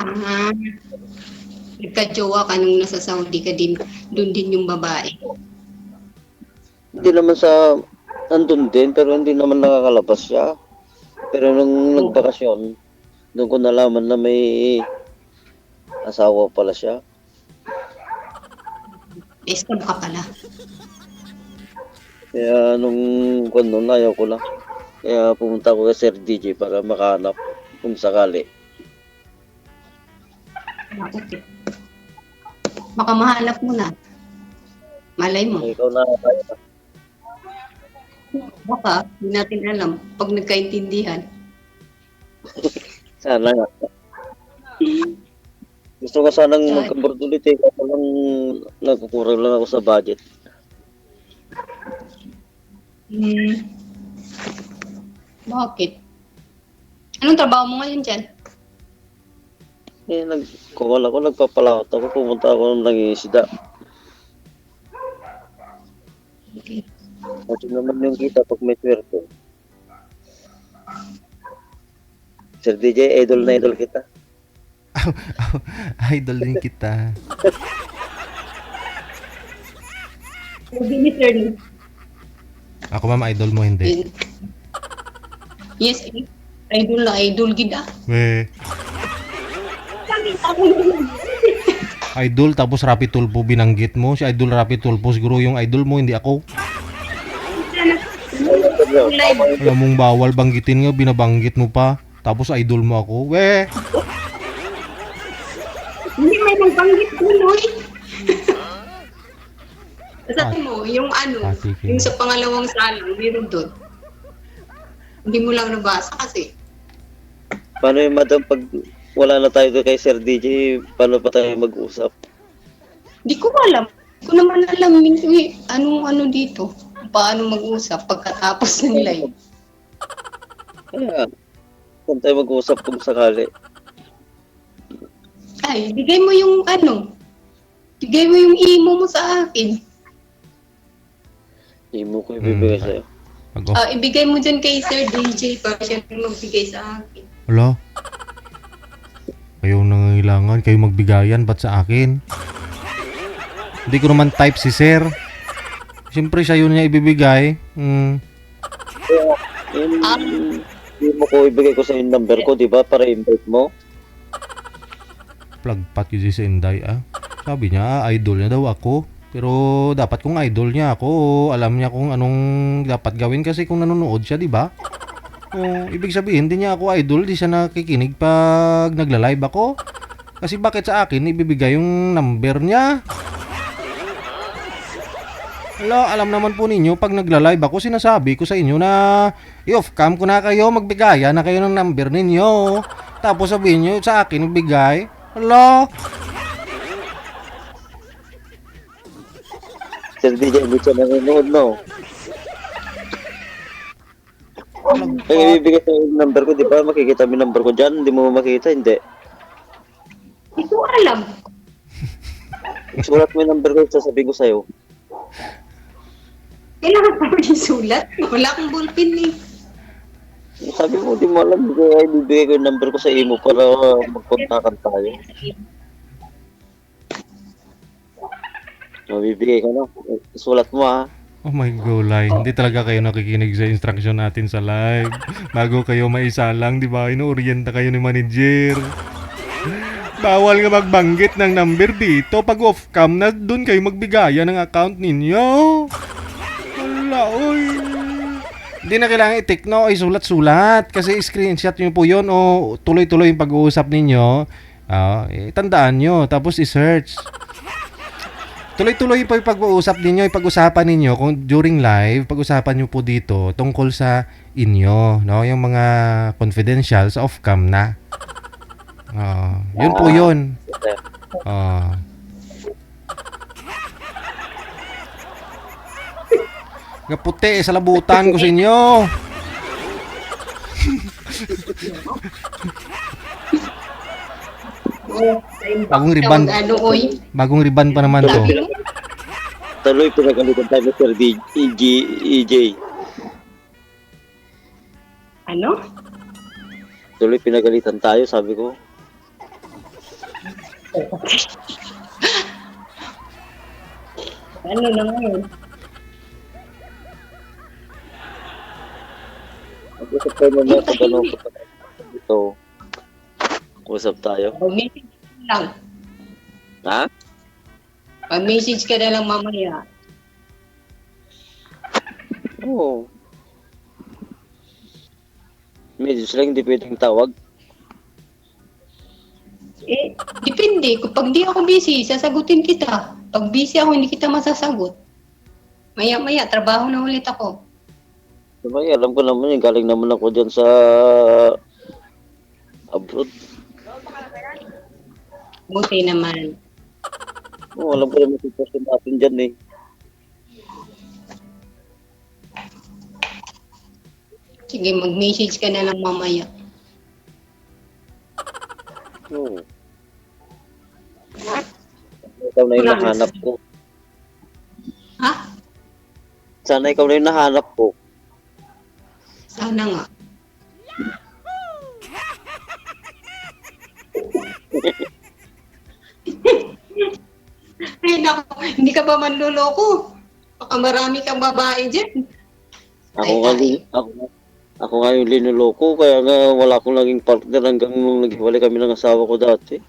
Ah, nagka-jowa ka nung nasa Saudi ka din, dun din yung babae. Hindi naman sa nandun din, pero hindi naman nakakalabas siya. Pero nung Oo. nagbakasyon, doon ko nalaman na may asawa pala siya. Scam ka pala. Kaya nung kung noon, ayaw ko lang. Kaya pumunta ko kay Sir DJ para makahanap kung sakali. Okay. Baka mahanap mo na. Malay mo. Eh, ikaw na tayo. Baka, hindi natin alam. Pag nagkaintindihan. Sana nga. Gusto ko sanang Ay, magka-board ulit eh. Kasi lang nagkukurang lang ako sa budget. hmm, bakit? Anong trabaho mo ngayon dyan? Eh, nagkukuha ako, nagpapalakot ako. Pumunta ako ng nangingisda. Okay. Kasi naman yung kita pag may swerte. Sir DJ, idol na idol kita. Idol din kita. Sabi ni Sir Lee. Ako ma'am, idol mo hindi. Yes, idol na idol gid ah. We, Bakit ako yun? idol tapos Rapi Tulpo binanggit mo. Si Idol Rapi Tulpo siguro yung idol mo, hindi ako. Live. Alam mong bawal banggitin nga, binabanggit mo pa. Tapos idol mo ako. We, Hindi may nagbanggit ko no eh. Sabi mo, yung ano, Patikin. yung sa pangalawang salang, meron doon. Hindi mo lang nabasa kasi. Paano yung madam pag wala na tayo kay Sir DJ, paano pa tayo mag-usap? Hindi ko alam. Hindi ko naman alam yung anong ano dito. Paano mag-usap pagkatapos ng live. Kaya, saan tayo mag-usap kung sakali? Ay, bigay mo yung ano. Bigay mo yung imo mo sa akin. Hindi mo ko ibibigay sa'yo. Pag-off. Ibigay mo dyan kay Sir DJ para siya magbigay sa akin. Wala. Kayo nangangailangan, kayo magbigayan, ba't sa akin? Hindi ko naman type si Sir. Siyempre siya yun niya ibibigay. Hindi mo ko ibigay ko sa yung number ko, di ba? Para invite mo. Plagpat yun si Inday ah. Sabi niya, idol niya daw ako. Pero dapat kung idol niya ako, alam niya kung anong dapat gawin kasi kung nanonood siya, di ba? Ibig sabihin, di niya ako idol, di siya nakikinig pag nagla-live ako. Kasi bakit sa akin ibibigay yung number niya? Wala, alam naman po ninyo, pag nagla-live ako, sinasabi ko sa inyo na i-off cam ko na kayo, magbigaya na kayo ng number ninyo. Tapos sabihin nyo sa akin, ibigay. Wala. Sir DJ, hindi siya nanonood, no? Ay, ibibigay sa yung number ko, di ba? Makikita mo yung number ko dyan. Hindi mo makita, hindi. Hindi ko alam. Sulat mo yung number ko, sasabihin ko sa'yo. Kailangan pa rin sulat. Wala akong ballpen eh. Sabi mo, di mo alam, kaya ibibigay ko yung number ko sa imo para magkontakan tayo. Mabibigay ka na. Sulat mo, ha? Oh my golay, hindi talaga kayo nakikinig sa instruction natin sa live. Bago kayo maisalang, di ba? Inuorienta kayo ni manager. Bawal nga magbanggit ng number dito. Pag off cam na, dun kayo magbigaya ng account ninyo. Wala, oy. Hindi na kailangan i-take no, ay sulat-sulat. Kasi screenshot nyo po yun o tuloy-tuloy yung pag-uusap ninyo. Tandaan nyo, tapos i-search. Tuloy-tuloy po yung pag-uusap ninyo, yung pag-usapan ninyo kung during live, pag-usapan nyo po dito tungkol sa inyo, no? Yung mga confidential sa off-cam na. Yun po yun. Puti sa labutan ko sa inyo. Bagong ribbon. Ano, oy. Bagong ribbon pa naman to. Sabi mo? Tuloy pinagalitan tayo ni Sir EJ. Ano? Tuloy pinagalitan tayo, sabi ko. Ano na ngayon? Mag-usap tayo mamaya pag ano, ito. Usap tayo. Mag-message ka na lang. Ha? Mag-message ka na lang mamaya. Oo. Message lang, hindi pwedeng tawag. Eh, depende. Kapag di ako busy, sasagutin kita. Pag busy ako, hindi kita masasagot. Maya-maya, trabaho na ulit ako. Sabay, alam ko naman yun. Galing naman ako dyan sa abroad. Buti naman. Oo, alam ko naman sitwasyon natin dyan eh. Sige, mag-message ka na lang mamaya. Oo. Ikaw na yung nahanap ko. Ha? Sana ikaw na yung nahanap ko. Sana nga. Ay, naku, hindi ka ba manluloko? Baka marami kang babae dyan. Ako nga, ako nga yung linuloko, kaya nga wala akong naging partner hanggang nung naghiwalay kami ng asawa ko dati.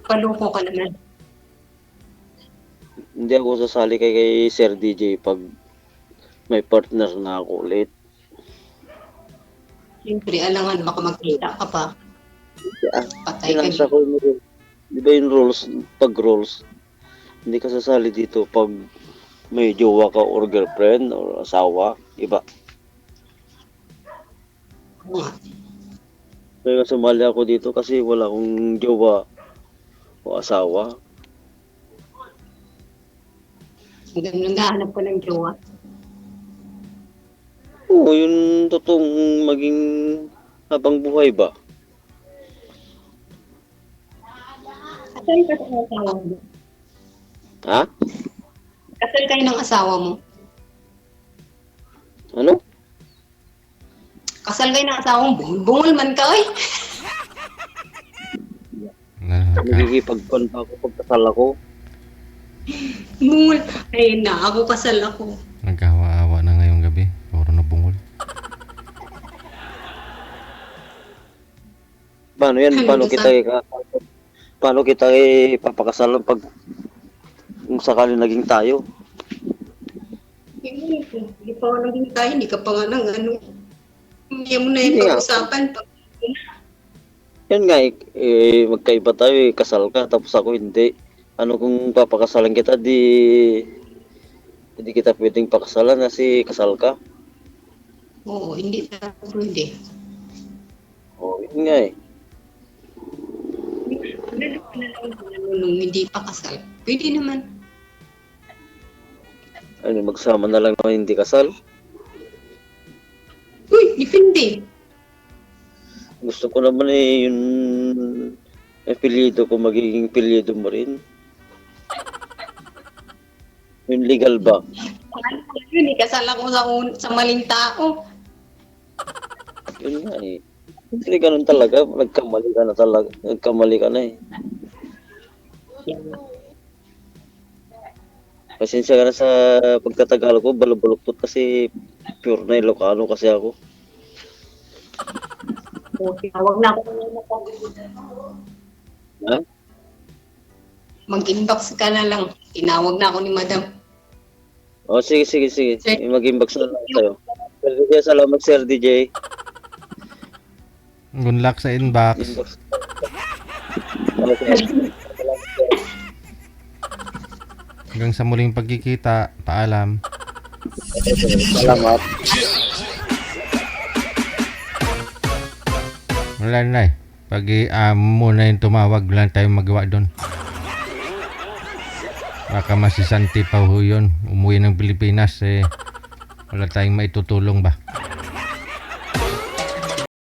Paloko ka naman. Hindi ako sasali kay Sir DJ pag may partner na ako ulit. Siyempre, alangan, baka magkita ka pa. Patay ka Pinasa ko yung rules. Di ba yung rules, pag rules, hindi ka sasali dito pag may jowa ka or girlfriend or asawa, iba. nga. Kaya sumali ako dito kasi wala akong jowa o asawa. Ganun, naghahanap ko ng jowa. Oo, yung totoong maging habang buhay ba? Kasal ka sa asawa mo. Ha? Kasal kayo ng asawa mo. Ano? Kasal kayo ng asawa mo. Bungol man ka, eh. Nagkikipagpan pa ako pagkasal ako. Bungol. Ayun na, ako kasal ako. Nagkawa-awa na ngayong gabi. Puro na bungol. Paano yan? Paano kita ipapakasal pag kung sakali naging tayo? Hindi pa nga naging tayo, hindi ka pa nga ng ano. Hindi mo na yung Hindi nga. pag-usapan. Yan nga, magkaiba tayo kasal ka, tapos ako hindi. Ano kung papakasalan kita, hindi kita pwedeng pakasalan kasi kasal ka. Oo, hindi na pwede. O, yun nga eh. Lalo na lang nung hindi pa kasal. Pwede naman. Ano, magsama na lang naman hindi kasal. Uy, depende. Gusto ko naman eh, yung apelyido ko magiging apelyido mo rin. Yung legal ba? Yun, kasal ako sa maling tao. Yun nga eh. Hindi ganun talaga. Nagkamali ka na talaga. Nagkamali ka na eh. Pasensya ka na sa pagkatagal ko. Balubuluktot kasi pure na Ilocano kasi ako. O, tinawag na ako. Ha? Mag-inbox ka na lang. Tinawag na ako ni madam. O sige. Sir. Mag-inbox na lang tayo. Sige, salamat Sir DJ. Good luck sa inbox. Inbox. Okay. Hanggang sa muling pagkikita. Paalam. Salamat. Wala na eh. Pag muna yung tumawag, wala tayong magawa doon. Baka masisanti pa ho yun. Umuwi ng Pilipinas eh. Wala tayong maitutulong ba?